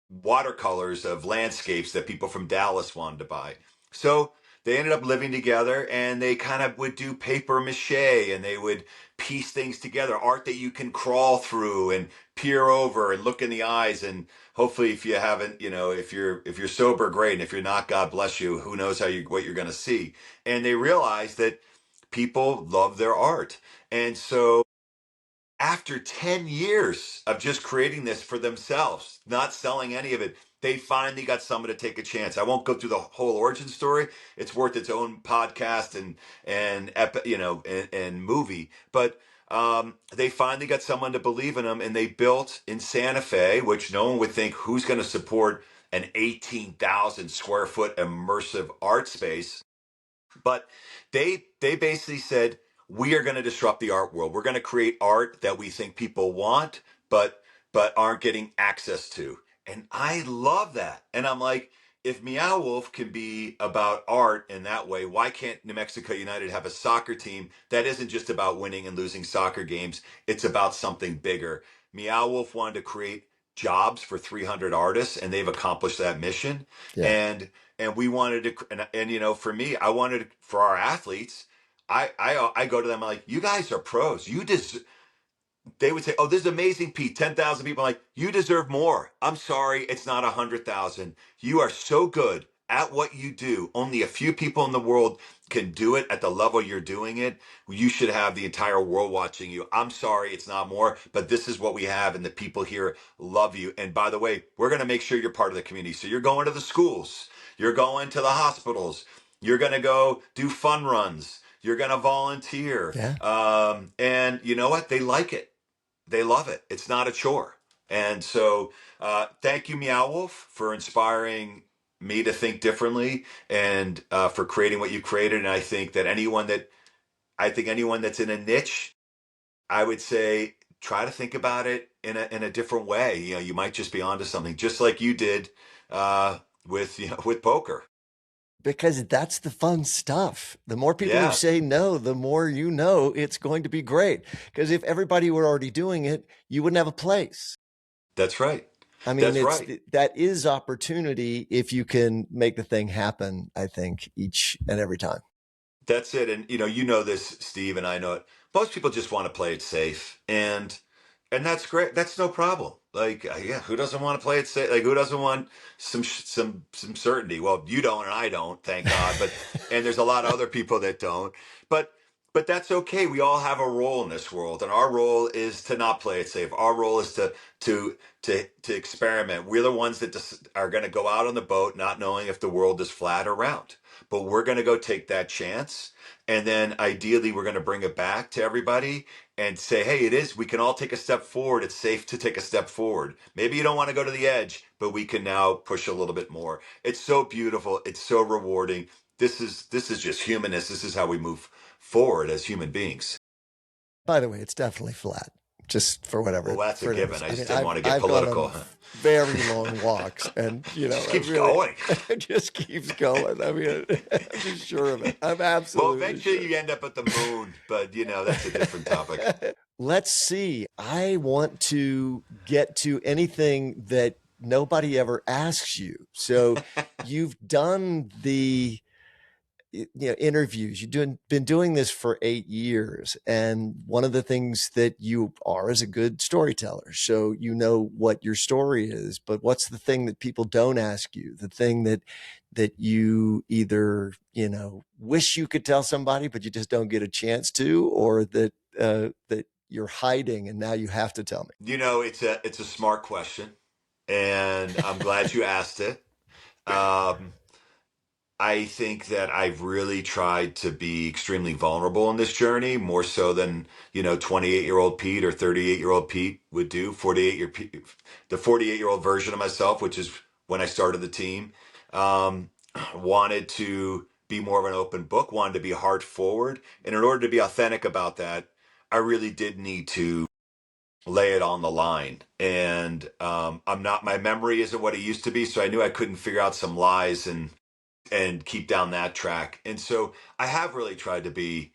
watercolors of landscapes that people from Dallas wanted to buy. So they ended up living together and they kind of would do paper mache and they would piece things together, art that you can crawl through and peer over and look in the eyes. And hopefully if you haven't, if you're sober, great. And if you're not, God bless you. Who knows what you're going to see. And they realized that people love their art. And so after 10 years of just creating this for themselves, not selling any of it, they finally got someone to take a chance. I won't go through the whole origin story. It's worth its own podcast and movie. But they finally got someone to believe in them, and they built in Santa Fe, which no one would think who's going to support an 18,000 square foot immersive art space. But they basically said, we are going to disrupt the art world. We're going to create art that we think people want, but aren't getting access to. And I love that. And I'm like, if Meow Wolf can be about art in that way, why can't New Mexico United have a soccer team that isn't just about winning and losing soccer games? It's about something bigger. Meow Wolf wanted to create jobs for 300 artists, and they've accomplished that mission. Yeah. And we wanted to, for me, I wanted for our athletes, I go to them, I'm like, you guys are pros. They would say, "Oh, this is amazing, Pete. 10,000 people." I'm like, you deserve more. I'm sorry, it's not 100,000. You are so good at what you do. Only a few people in the world can do it at the level you're doing it. You should have the entire world watching you. I'm sorry, it's not more, but this is what we have, and the people here love you. And by the way, we're going to make sure you're part of the community. So you're going to the schools, you're going to the hospitals, you're going to go do fun runs. You're going to volunteer. Yeah. And you know what? They like it. They love it. It's not a chore. And so, thank you, Meow Wolf, for inspiring me to think differently and for creating what you created. And I think anyone that's in a niche, I would say try to think about it in a different way. You might just be onto something, just like you did with poker. Because that's the fun stuff. The more people who Yeah, say no, the more you know it's going to be great. Because if everybody were already doing it, you wouldn't have a place. that's right. I mean, That's right. that is opportunity if you can make the thing happen, I think, each and every time. That's it. And you know this, Steve, and I know it. Most people just want to play it safe, and that's great. That's no problem. Like, yeah, who doesn't want to play it safe? Like, who doesn't want some certainty? Well, you don't, and I don't, thank God. But and there's a lot of other people that don't. But but that's okay. We all have a role in this world, and our role is to not play it safe. Our role is to experiment. We're the ones that just are going to go out on the boat, not knowing if the world is flat or round, but we're going to go take that chance. And then ideally, we're going to bring it back to everybody and say, hey, we can all take a step forward. It's safe to take a step forward. Maybe you don't want to go to the edge, but we can now push a little bit more. It's so beautiful. It's so rewarding. This is just humanness. This is how we move forward as human beings. By the way, it's definitely flat, just for Well, whatever. that's a given. I just didn't want to get I've political. gone on very long walks, and Just keeps going. it just keeps going. I mean, I'm just sure of it. I'm absolutely. Well, eventually sure. you end up at the moon, but that's a different topic. Let's see. I want to get to anything that nobody ever asks you. So you've done interviews. Been doing this for 8 years, and one of the things that you are is a good storyteller. So you know what your story is, but what's the thing that people don't ask you? The thing that you either wish you could tell somebody, but you just don't get a chance to, or that you're hiding and now you have to tell me. It's a smart question, and I'm glad you asked it. Um, I think that I've really tried to be extremely vulnerable in this journey, more so than 28-year-old Pete or 38-year-old Pete would do. the 48-year-old version of myself, which is when I started the team, um, wanted to be more of an open book, wanted to be heart forward, and in order to be authentic about that, I really did need to lay it on the line. And I'm not. My memory isn't what it used to be, so I knew I couldn't figure out some lies and keep down that track. And so I have really tried to be,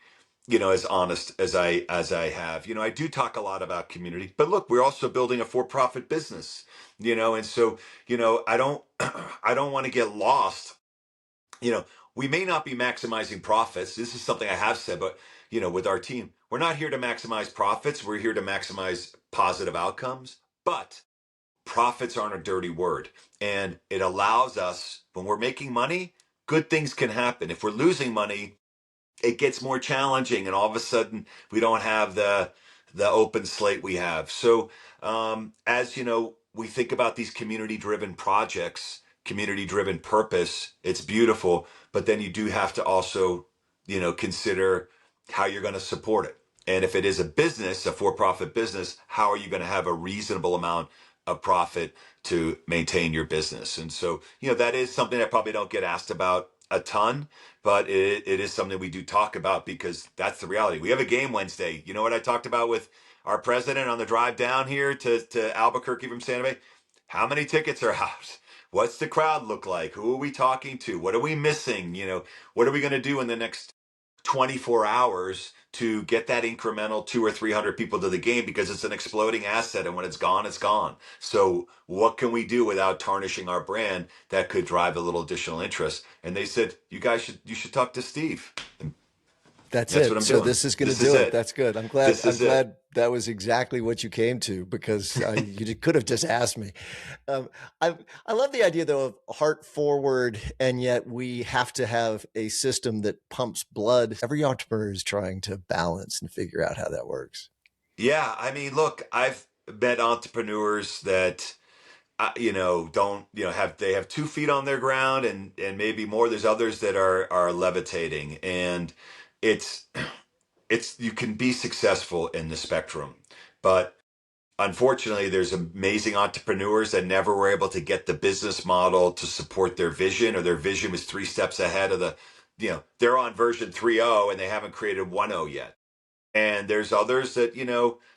as honest as I have. I do talk a lot about community, but look, we're also building a for-profit business, and so, I don't I don't want to get lost. You know, we may not be maximizing profits. This is something I have said, but with our team, we're not here to maximize profits. We're here to maximize positive outcomes. But profits aren't a dirty word. And it allows us, when we're making money, good things can happen. If we're losing money, it gets more challenging, and all of a sudden we don't have the open slate we have. So as we think about these community driven projects, community driven purpose, it's beautiful, but then you do have to also consider how you're going to support it. And if it is a business, a for-profit business, how are you going to have a reasonable amount of profit to maintain your business? And so that is something I probably don't get asked about a ton, but it is something we do talk about, because that's the reality. We have a game Wednesday. You know what I talked about with our president on the drive down here to Albuquerque from Santa Fe? How many tickets are out? What's the crowd look like? Who are we talking to? What are we missing? What are we going to do in the next 24 hours to get that incremental 200 or 300 people to the game, because it's an exploding asset, and when it's gone, it's gone. So what can we do without tarnishing our brand that could drive a little additional interest? And they said, you should talk to Steve. And That's that's what it. I'm So doing. this is going to This is do it. it. That's good. I'm glad. This I'm is it. glad that was exactly what you came to, because you could have just asked me. Um, I love the idea though of heart forward, and yet we have to have a system that pumps blood. Every entrepreneur is trying to balance and figure out how that works. Yeah, I mean, look, I've met entrepreneurs that don't have, they have 2 feet on their ground and maybe more. There's others that are levitating, and it's you can be successful in the spectrum, but unfortunately there's amazing entrepreneurs that never were able to get the business model to support their vision, or their vision was 3 steps ahead of they're on version 3.0 and they haven't created 1.0 yet. And there's others that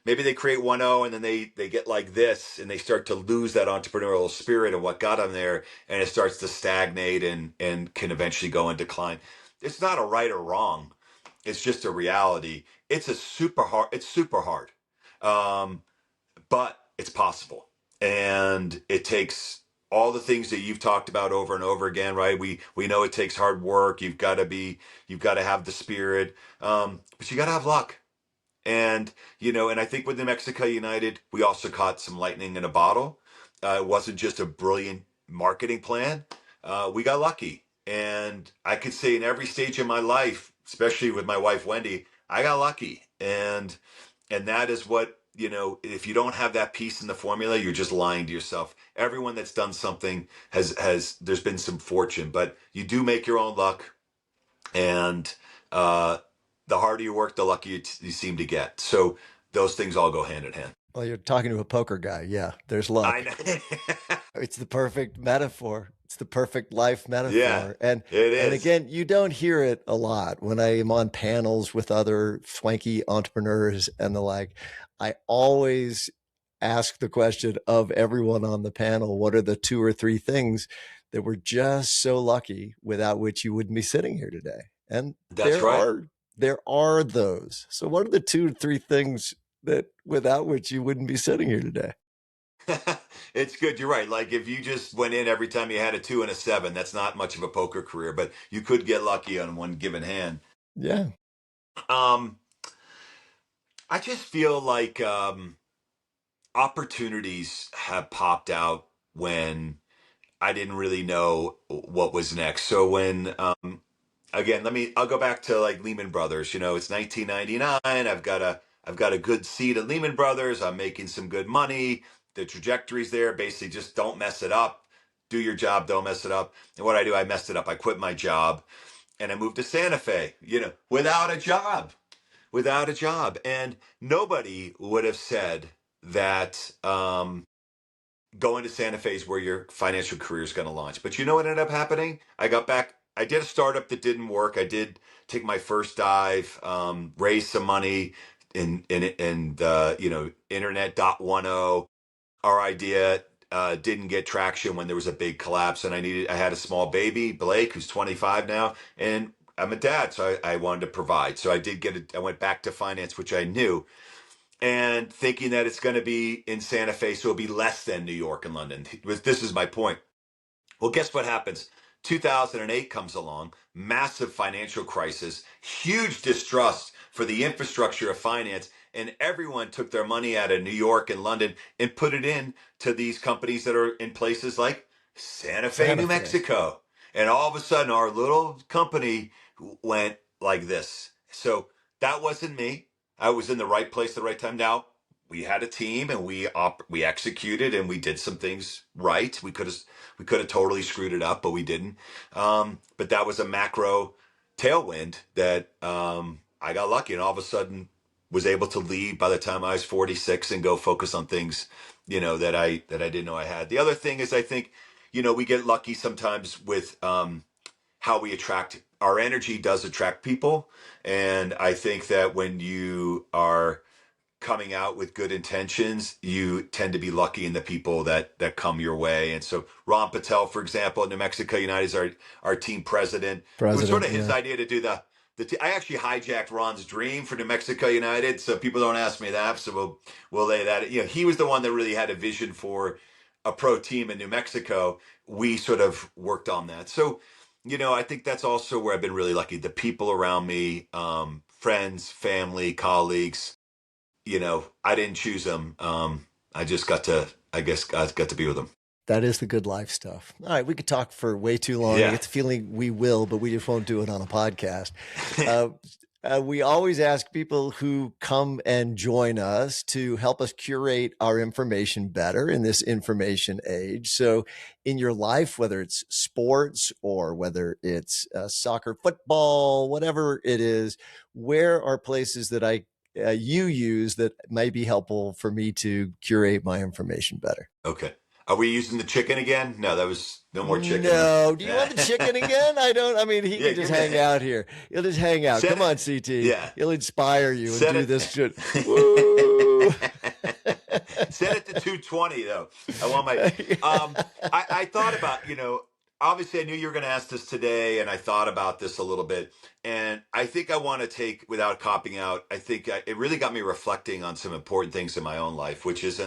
maybe they create 1.0 and then they get like this, and they start to lose that entrepreneurial spirit of what got them there, and it starts to stagnate and can eventually go in decline. It's not a right or wrong, it's just a reality. It's super hard, um, but it's possible, and it takes all the things that you've talked about over and over again, right? We know it takes hard work. You've got to have the spirit, but you got to have luck. And and I think with New Mexico United, we also caught some lightning in a bottle. It wasn't just a brilliant marketing plan. We got lucky, and I could say in every stage of my life, especially with my wife Wendy, I got lucky. And that is what, if you don't have that piece in the formula, you're just lying to yourself. Everyone that's done something has there's been some fortune, but you do make your own luck. And the harder you work, the luckier you seem to get. So those things all go hand in hand. Well, you're talking to a poker guy. Yeah, there's luck. I know. It's the perfect metaphor. It's the perfect life Yeah, metaphor. And it and is. again, you don't hear it a lot when I am on panels with other swanky entrepreneurs and the like. I always ask the question of everyone on the panel, what are the 2 or 3 things that were just so lucky without which you wouldn't be sitting here today? And That's there right. are there are those. So what are the 2 or 3 things that without which you wouldn't be sitting here today? It's good. You're right. Like if you just went in every time you had a 2 and a 7, that's not much of a poker career, but you could get lucky on one given hand. Yeah. Um, I just feel like opportunities have popped out when I didn't really know what was next. So when again, I'll go back to like Lehman Brothers. It's 1999. I've got a good seat at Lehman Brothers. I'm making some good money. The trajectory's there. Basically, just don't mess it up. Do your job, don't mess it up. And what I do, I messed it up. I quit my job and I moved to Santa Fe, without a job. And nobody would have said that going to Santa Fe is where your financial career is going to launch. But you know what ended up happening? I got back. I did a startup that didn't work. I did take my first dive, raise some money in Internet 1.0. Our idea didn't get traction when there was a big collapse, and I had a small baby, Blake, who's 25 now, and I'm a dad, so I wanted to provide. So I went back to finance, which I knew, and thinking that it's going to be in Santa Fe, so it'll be less than New York and London. This is my point. Well, guess what happens? 2008 comes along, massive financial crisis, huge distrust for the infrastructure of finance, and everyone took their money out of New York and London and put it in to these companies that are in places like Santa Fe, Santa New Fe. Mexico. And all of a sudden, our little company went like this. So that wasn't me. I was in the right place at the right time. Now, we had a team and we executed and we did some things right. We could have totally screwed it up, but we didn't. But that was a macro tailwind that I got lucky and all of a sudden was able to leave by the time I was 46 and go focus on things, that I didn't know I had. The other thing is I think, we get lucky sometimes with how we attract. Our energy does attract people. And I think that when you are coming out with good intentions, you tend to be lucky in the people that come your way. And so Ron Patel, for example, at New Mexico United is our team president. It was sort President. of his Yeah. idea to do I actually hijacked Ron's dream for New Mexico United, so people don't ask me that. So we'll lay that. He was the one that really had a vision for a pro team in New Mexico. We sort of worked on that. So, I think that's also where I've been really lucky. The people around me, friends, family, colleagues, I didn't choose them. I just got to, I guess, I got to be with them. That is the good life stuff. All right, we could talk for way too long. I Yeah. get the feeling we will, but we just won't do it on a podcast. Uh, we always ask people who come and join us to help us curate our information better in this information age. So, in your life, whether it's sports or whether it's soccer, football, whatever it is, where are places that you use that might be helpful for me to curate my information better? Okay. Are we using the chicken again? No, that was no more chicken, No. Do you huh? want the chicken again? I don't. I mean, he Yeah, can just give hang me. out here. He'll just hang out. Set Come on, it. CT. Yeah. He'll inspire you and Set do it. this shit. Woo! Set it to 220 though. I want my. I thought about obviously I knew you were going to ask this today, and I thought about this a little bit, and I think I want to take without copying out. I think it really got me reflecting on some important things in my own life, which is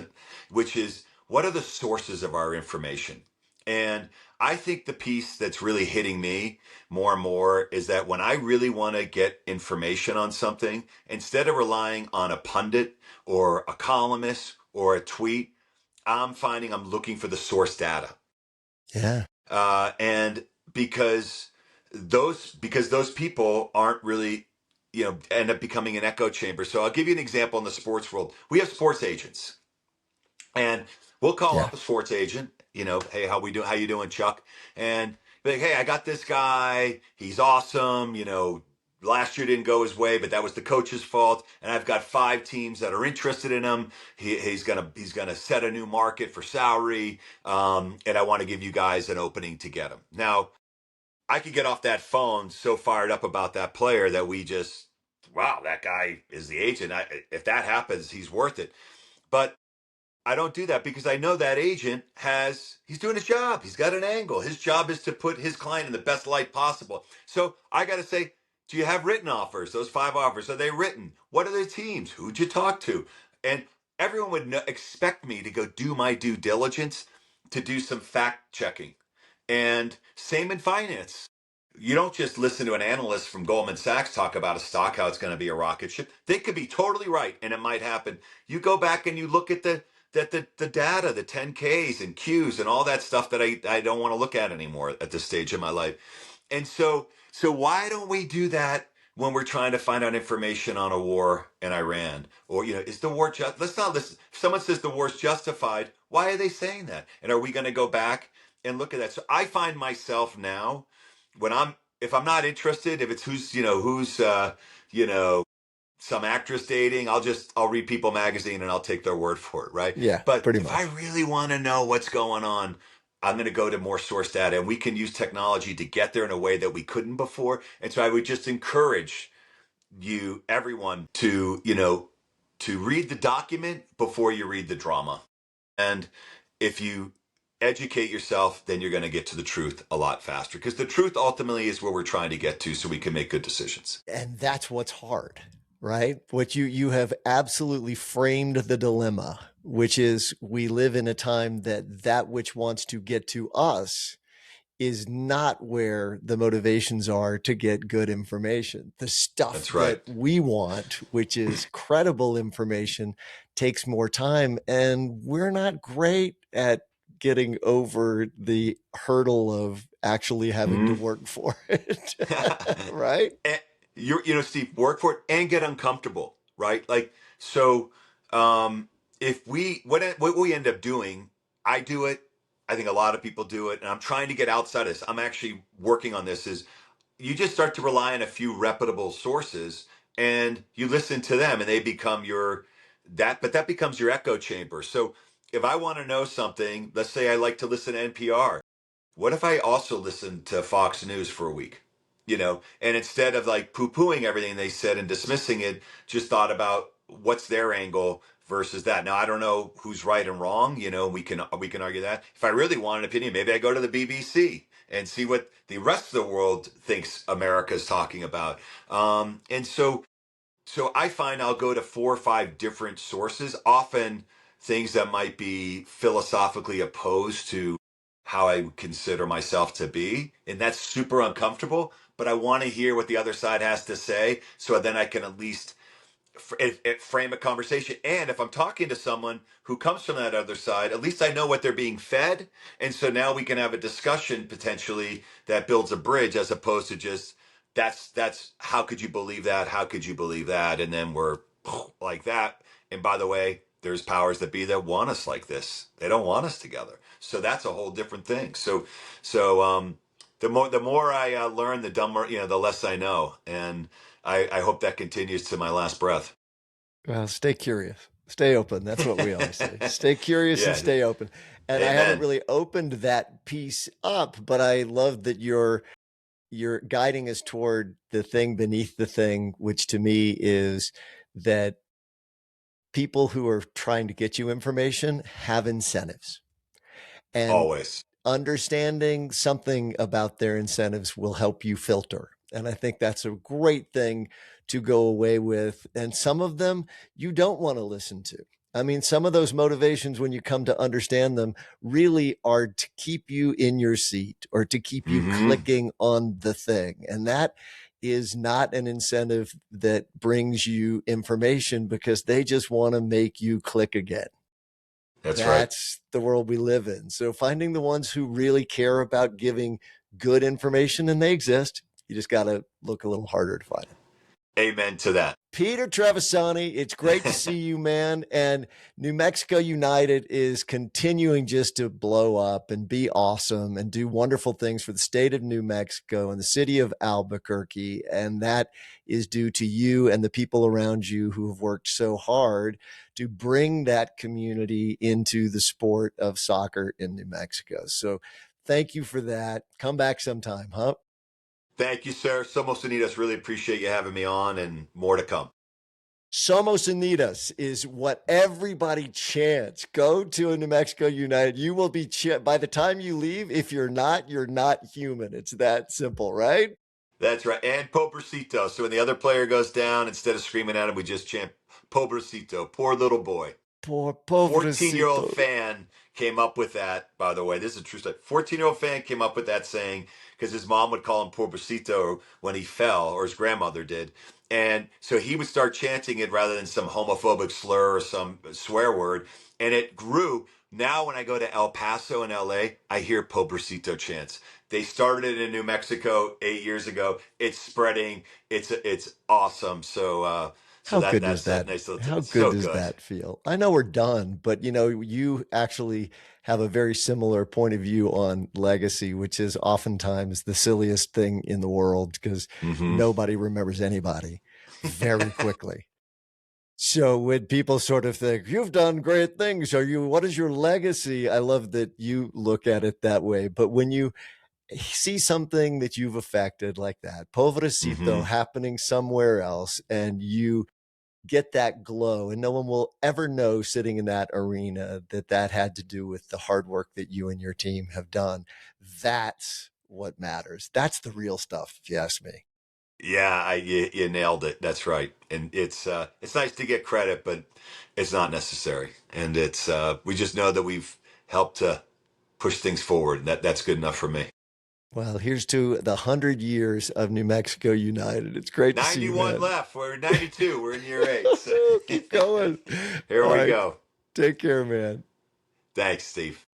what are the sources of our information, and I think the piece that's really hitting me more and more is that when I really want to get information on something, instead of relying on a pundit or a columnist or a tweet, I'm finding I'm looking for the source data. Yeah. And because those people aren't really, end up becoming an echo chamber. So I'll give you an example in the sports world. We have sports agents, and we'll call Yeah. up a sports agent. Hey, how we do? How you doing, Chuck? And be like, hey, I got this guy. He's awesome. Last year didn't go his way, but that was the coach's fault. And I've got 5 teams that are interested in him. He's gonna set a new market for salary. And I want to give you guys an opening to get him. Now, I could get off that phone so fired up about that player that wow, that guy is the agent. If that happens, he's worth it. But I don't do that because I know that agent he's doing his job. He's got an angle. His job is to put his client in the best light possible. So I got to say, do you have written offers? Those 5 offers, are they written? What are the teams? Who'd you talk to? And everyone would expect me to go do my due diligence, to do some fact checking. And same in finance. You don't just listen to an analyst from Goldman Sachs talk about a stock, how it's going to be a rocket ship. They could be totally right, and it might happen. You go back and you look at the data, the 10Ks and Qs and all that stuff that I don't want to look at anymore at this stage of my life. And so why don't we do that when we're trying to find out information on a war in Iran? Or, is the war just, let's not listen. If someone says the war's justified, why are they saying that? And are we going to go back and look at that? So I find myself now, if I'm not interested, if it's who's some actress dating, I'll read People magazine and I'll take their word for it, right? Yeah, But pretty if I much. really want to know what's going on, I'm going to go to more source data, and we can use technology to get there in a way that we couldn't before. And so I would just encourage everyone to read the document before you read the drama. And if you educate yourself, then you're going to get to the truth a lot faster, because the truth ultimately is where we're trying to get to so we can make good decisions. And that's what's hard, right? What you have absolutely framed the dilemma, which is we live in a time that which wants to get to us is not where the motivations are to get good information. The stuff That's right. that we want, which is credible information, takes more time. And we're not great at getting over the hurdle of actually having to work for it. Right? And Steve, work for it and get uncomfortable, right? Like, so, if what we end up doing, I do it. I think a lot of people do it, and I'm trying to get outside of this. I'm actually working on this. Is you just start to rely on a few reputable sources, and you listen to them, and they become but that becomes your echo chamber. So if I want to know something, let's say I like to listen to NPR. What if I also listened to Fox News for a week? And instead of like poo-pooing everything they said and dismissing it, just thought about what's their angle versus that. Now I don't know who's right and wrong. We can argue that. If I really want an opinion, maybe I go to the BBC and see what the rest of the world thinks America's talking about. And so I find I'll go to 4 or 5 different sources, often things that might be philosophically opposed to how I would consider myself to be. And that's super uncomfortable, but I want to hear what the other side has to say, so then I can at least frame a conversation. And if I'm talking to someone who comes from that other side, at least I know what they're being fed. And so now we can have a discussion potentially that builds a bridge, as opposed to just that's how could you believe that? How could you believe that? And then we're like that. And by the way, there's powers that be that want us like this. They don't want us together. So that's a whole different thing. So the more I learn, the dumber, the less I know. And I hope that continues to my last breath. Well, stay curious, stay open. That's what we always say. Stay curious and Yeah. stay open. And I haven't Amen. really opened that piece up, but I love that you're guiding us toward the thing beneath the thing, which to me is that people who are trying to get you information have incentives. And Always. understanding something about their incentives will help you filter. And I think that's a great thing to go away with. And some of them you don't want to listen to. I mean, some of those motivations, when you come to understand them, really are to keep you in your seat or to keep you Mm-hmm. clicking on the thing. And that is not an incentive that brings you information, because they just want to make you click again. That's right. That's the world we live in. So finding the ones who really care about giving good information, and they exist, you just got to look a little harder to find them. Amen to that. Peter Trevissani, it's great to see you, man. And New Mexico United is continuing just to blow up and be awesome and do wonderful things for the state of New Mexico and the city of Albuquerque. And that is due to you and the people around you who have worked so hard to bring that community into the sport of soccer in New Mexico. So thank you for that. Come back sometime, huh? Thank you, sir. Somos Unidos, really appreciate you having me on, and more to come. Somos Unidos is what everybody chants. Go to a New Mexico United. You will be by the time you leave. If you're not human. It's that simple, right? That's right. And Pobrecito. So when the other player goes down, instead of screaming at him, we just chant Pobrecito, poor little boy. Poor 14-year-old pobrecitos. fan came up with that, by the way. This is a true story. 14-year-old fan came up with that saying because his mom would call him pobrecito when he fell, or his grandmother did. And so he would start chanting it rather than some homophobic slur or some swear word. And it grew. Now, when I go to El Paso in LA, I hear pobrecito chants. They started it in New Mexico 8 years ago. It's spreading. It's awesome. So How good does that's a that nice little. how It's good so does good. that feel? I know we're done, but you actually have a very similar point of view on legacy, which is oftentimes the silliest thing in the world because Hmm. nobody remembers anybody very quickly. So when people sort of think, you've done great things, what is your legacy? I love that you look at it that way. But when you see something that you've affected like that, pobrecito, Hmm. happening somewhere else, and you get that glow, and no one will ever know sitting in that arena that that had to do with the hard work that you and your team have done. That's what matters. That's the real stuff, if you ask me. Yeah, you nailed it. That's right. And it's nice to get credit, but it's not necessary. And we just know that we've helped to push things forward. That's good enough for me. Well, here's to the 100 years of New Mexico United. It's great to see you, 91 man. left. We're 92. We're in year 8. So Keep going. here All we right. go. Take care, man. Thanks, Steve.